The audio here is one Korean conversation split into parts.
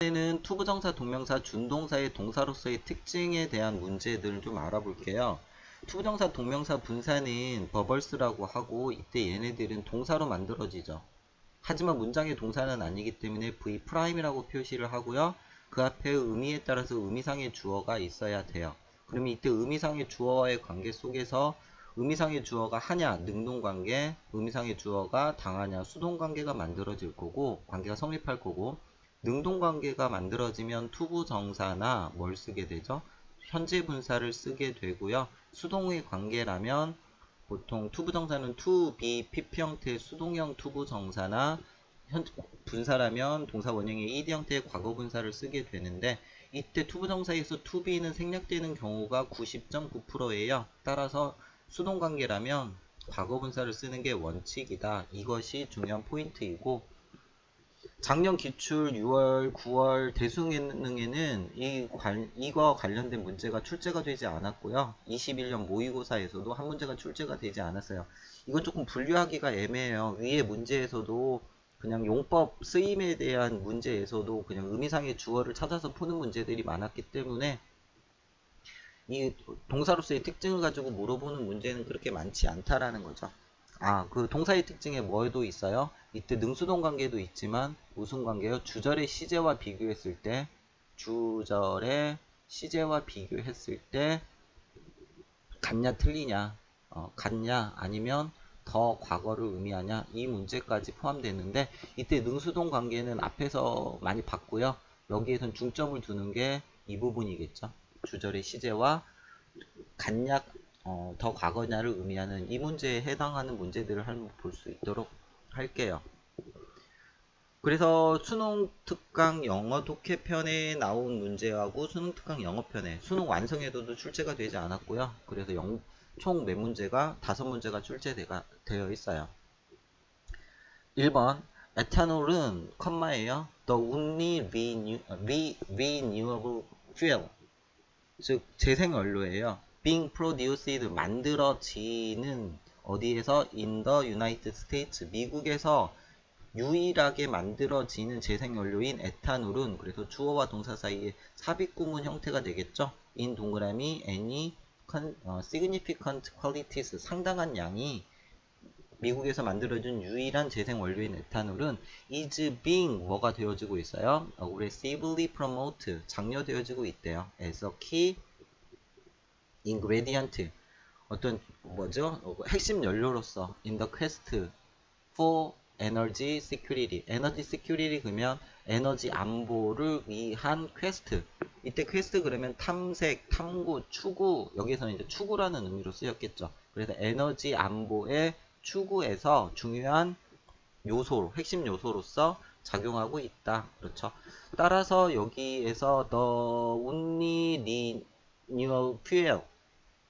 이번에는 투부정사, 동명사, 준동사의 동사로서의 특징에 대한 문제들을 좀 알아볼게요. 투부정사, 동명사 분사는 버벌스라고 하고 이때 얘네들은 동사로 만들어지죠. 하지만 문장의 동사는 아니기 때문에 V'이라고 표시를 하고요. 그 앞에 의미에 따라서 의미상의 주어가 있어야 돼요. 그러면 이때 의미상의 주어와의 관계 속에서 의미상의 주어가 하냐, 능동관계, 의미상의 주어가 당하냐, 수동관계가 만들어질 거고 관계가 성립할 거고 능동관계가 만들어지면 투부정사나 뭘 쓰게 되죠? 현재 분사를 쓰게 되고요. 수동의 관계라면 보통 투부정사는 to, be, pp 형태의 수동형 투부정사나 분사라면 동사 원형의 ed 형태의 과거 분사를 쓰게 되는데 이때 투부정사에서 to be는 생략되는 경우가 90.9%예요. 따라서 수동관계라면 과거 분사를 쓰는 게 원칙이다. 이것이 중요한 포인트이고 작년 기출 6월, 9월 대수능에는 이거 관련된 문제가 출제가 되지 않았고요. 21년 모의고사에서도 한 문제가 출제가 되지 않았어요. 이건 조금 분류하기가 애매해요. 위에 문제에서도 그냥 용법 쓰임에 대한 문제에서도 그냥 의미상의 주어를 찾아서 푸는 문제들이 많았기 때문에 이 동사로서의 특징을 가지고 물어보는 문제는 그렇게 많지 않다라는 거죠. 그 동사의 특징에 뭐도 있어요? 이때 능수동 관계도 있지만 무슨 관계요? 주절의 시제와 비교했을 때 주절의 시제와 비교했을 때 같냐 틀리냐 같냐 아니면 더 과거를 의미하냐 이 문제까지 포함되는데 이때 능수동 관계는 앞에서 많이 봤고요. 여기에선 중점을 두는 게 이 부분이겠죠. 주절의 시제와 같냐 더 과거냐를 의미하는 이 문제에 해당하는 문제들을 한번 볼 수 있도록 할게요. 그래서 수능 특강 영어 독해편에 나온 문제하고 수능 특강 영어편에 수능 완성에도 출제가 되지 않았고요. 그래서 총 몇 문제가 5문제가 출제되어 있어요. 1번 에탄올은 컴마예요. The only renewable fuel 즉 재생연료예요. being produced 만들어지는 어디에서 in the United States 미국에서 유일하게 만들어지는 재생연료인 에탄올은 그래서 주어와 동사 사이에 삽입구문 형태가 되겠죠. in 동그라미 any significant quantities 상당한 양이 미국에서 만들어진 유일한 재생원료인 에탄올은 is being 뭐가 되어지고 있어요? aggressively promote 장려되어지고 있대요. as a key ingredient 어떤 뭐죠? 핵심 연료로서 in the quest for energy security 에너지 security 그러면 에너지 안보를 위한 퀘스트 이때 퀘스트 그러면 탐색, 탐구, 추구 여기서는 이제 추구라는 의미로 쓰였겠죠. 그래서 에너지 안보의 추구에서 중요한 요소, 핵심 요소로서 작용하고 있다. 그렇죠. 따라서 여기에서 the only renewable fuel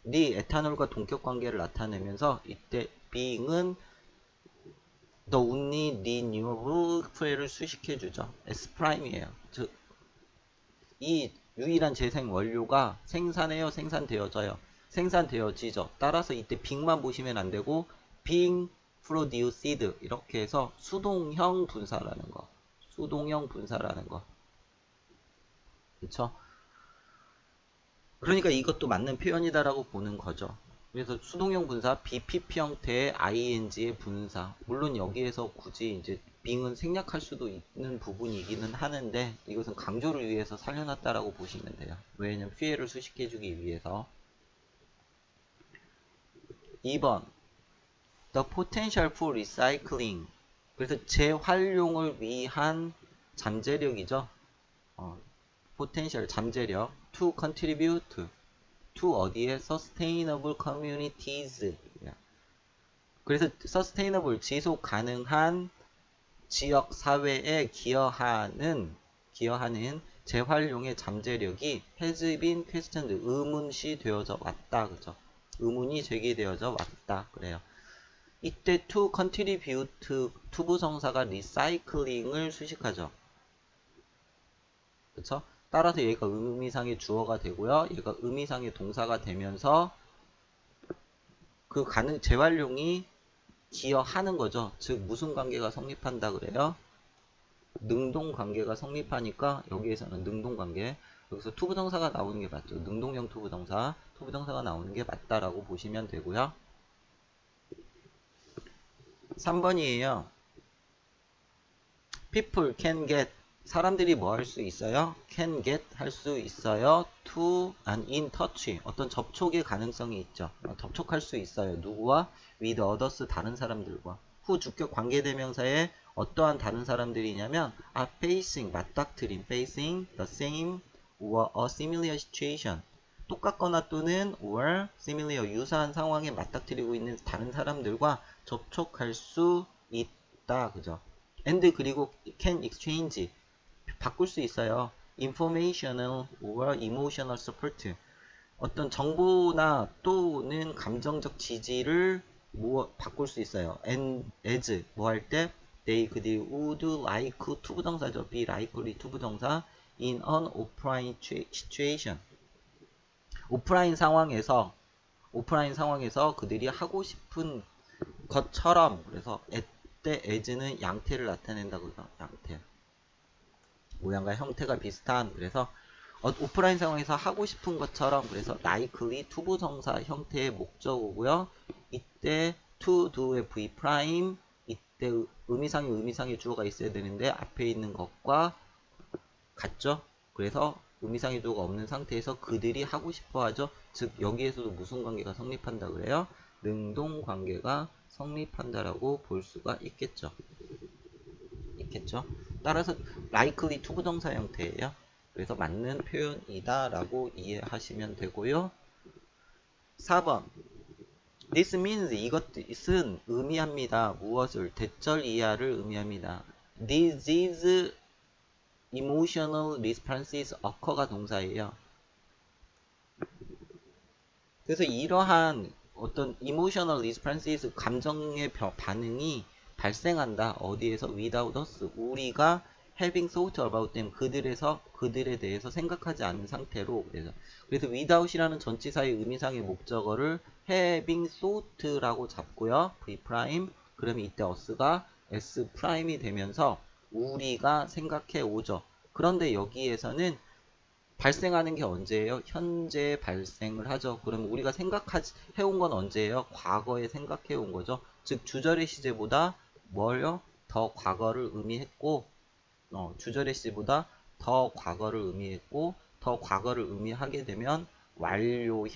에탄올과 동격 관계를 나타내면서 이때 being은 the only renewable fuel을 수식해주죠. S'이에요. 즉, 이 유일한 재생 원료가 생산해요, 생산되어져요. 생산되어지죠. 따라서 이때 being만 보시면 안 되고 being produced 이렇게 해서 수동형 분사라는 거. 수동형 분사라는 거. 그쵸? 그러니까 이것도 맞는 표현이다라고 보는 거죠. 그래서 수동형 분사 BPP 형태의 ing의 분사. 물론 여기에서 굳이 이제 being은 생략할 수도 있는 부분이기는 하는데 이것은 강조를 위해서 살려놨다라고 보시면 돼요. 왜냐면 피해를 수식해주기 위해서. 2번 The potential for recycling 그래서 재활용을 위한 잠재력이죠. potential 잠재력 to contribute to 어디에 sustainable communities 그래서 sustainable 지속 가능한 지역 사회에 기여하는 재활용의 잠재력이 has been questioned 의문시 되어져 왔다 그죠 의문이 제기되어져 왔다 그래요. 이때 to contribute 투부정사가 recycling을 수식하죠. 그쵸? 따라서 얘가 의미상의 주어가 되고요. 얘가 의미상의 동사가 되면서 그 재활용이 기여하는 거죠. 즉 무슨 관계가 성립한다 그래요? 능동관계가 성립하니까 여기에서는 능동관계, 여기서 투부정사가 나오는 게 맞죠. 능동형 투부정사가 나오는 게 맞다라고 보시면 되고요. 3번이에요. People can get, 사람들이 뭐 할 수 있어요? can get 할 수 있어요. to and in touch, 어떤 접촉의 가능성이 있죠. 접촉할 수 있어요. 누구와? with others, 다른 사람들과. 후 주격 관계대명사에 어떠한 다른 사람들이냐면 facing, 맞닥뜨림, facing the same or a similar situation, 똑같거나 또는 or similar, 유사한 상황에 맞닥뜨리고 있는 다른 사람들과 접촉할 수 있다. 그죠? and 그리고 can exchange, 바꿀 수 있어요. informational or emotional support, 어떤 정보나 또는 감정적 지지를 바꿀 수 있어요. and as 뭐 할 때 they 그들이 would like 투부정사죠. be likely 투부정사 in an offline situation, 오프라인 상황에서 그들이 하고 싶은 것처럼, 그래서 at 때 as는 양태를 나타낸다. 그래서 양태, 모양과 형태가 비슷한, 그래서 오프라인 상황에서 하고 싶은 것처럼, 그래서 likely 투부정사 형태의 목적어고요. 이때 to do의 v prime, 이때 의미상의 주어가 있어야 되는데 앞에 있는 것과 같죠. 그래서 의미상의 주어가 없는 상태에서 그들이 하고 싶어 하죠. 즉 여기에서도 무슨 관계가 성립한다 그래요? 능동 관계가 성립한다라고 볼 수가 있겠죠. 따라서 likely 투부정사 형태예요. 그래서 맞는 표현이다 라고 이해하시면 되고요. 4번, this means, 이것은 의미합니다. 무엇을? 대절 이하를 의미합니다. These emotional responses occur가 동사예요. 그래서 이러한 어떤 emotional responses, 감정의 반응이 발생한다. 어디에서? without us, 우리가 having thought about them, 그들에 대해서 생각하지 않은 상태로. 그래서 without이라는 전치사의 의미상의 목적어를 having thought라고 잡고요. v prime, 그러면 이때 us가 s prime이 되면서 우리가 생각해 오죠. 그런데 여기에서는 발생하는 게 언제예요? 현재 발생을 하죠. 그럼 우리가 생각해온 건 언제예요? 과거에 생각해온 거죠. 즉 주절의 시제보다 뭘요? 더 과거를 의미했고, 주절의 시제보다 더 과거를 의미했고, 더 과거를 의미하게 되면 완료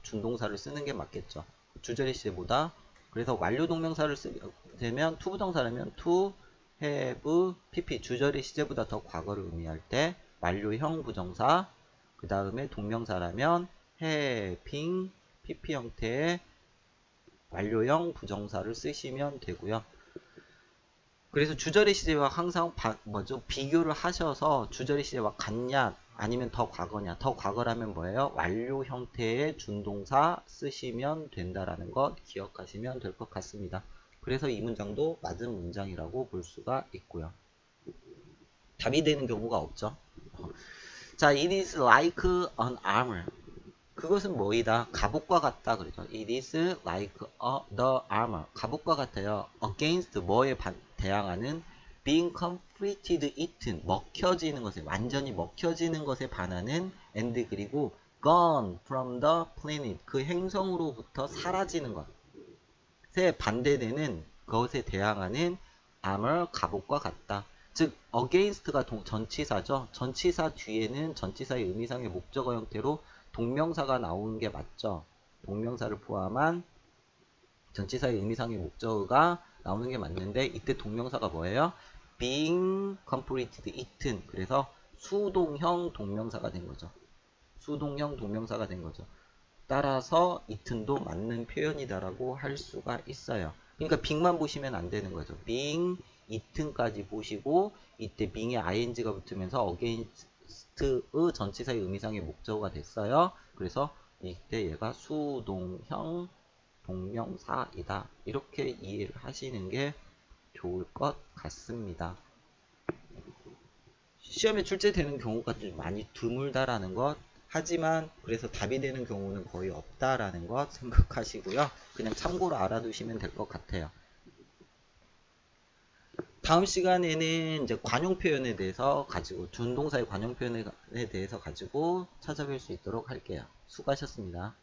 준동사를 쓰는 게 맞겠죠. 주절의 시제보다. 그래서 완료 동명사를 쓰게 되면 투부정사라면 to, have, pp, 주절의 시제보다 더 과거를 의미할 때 완료형 부정사, 그 다음에 동명사라면 having, pp 형태의 완료형 부정사를 쓰시면 되고요. 그래서 주절의 시제와 항상 비교를 하셔서 주절의 시제와 같냐 아니면 더 과거냐. 더 과거라면 뭐예요? 완료 형태의 준동사 쓰시면 된다라는 것 기억하시면 될 것 같습니다. 그래서 이 문장도 맞은 문장이라고 볼 수가 있고요. 답이 되는 경우가 없죠. 자, it is like an armor. 그것은 뭐이다? 갑옷과 같다 그러죠. It is like the armor. 갑옷과 같아요. Against 뭐에 대항하는? Being completed eaten. 먹혀지는 것에, 완전히 먹혀지는 것에 반하는 and 그리고 gone from the planet. 그 행성으로부터 사라지는 것에 반대되는 것에 대항하는 armor, 갑옷과 같다. 즉 against가 전치사죠. 전치사 뒤에는 전치사의 의미상의 목적어 형태로 동명사가 나오는 게 맞죠. 동명사를 포함한 전치사의 의미상의 목적어가 나오는 게 맞는데 이때 동명사가 뭐예요? being completed eaten. 그래서 수동형 동명사가 된 거죠. 수동형 동명사가 된 거죠. 따라서 eaten도 맞는 표현이다라고 할 수가 있어요. 그러니까 being만 보시면 안 되는 거죠. being, eaten까지 보시고 이때 being에 ing가 붙으면서 against의 전치사의 의미상의 목적어가 됐어요. 그래서 이때 얘가 수동형 동명사이다. 이렇게 이해를 하시는 게 좋을 것 같습니다. 시험에 출제되는 경우가 좀 많이 드물다라는 것, 하지만 그래서 답이 되는 경우는 거의 없다라는 것 생각하시고요. 그냥 참고로 알아두시면 될 것 같아요. 다음 시간에는 이제 관용 표현에 대해서 가지고 준동사의 관용 표현에 대해서 가지고 찾아뵐 수 있도록 할게요. 수고하셨습니다.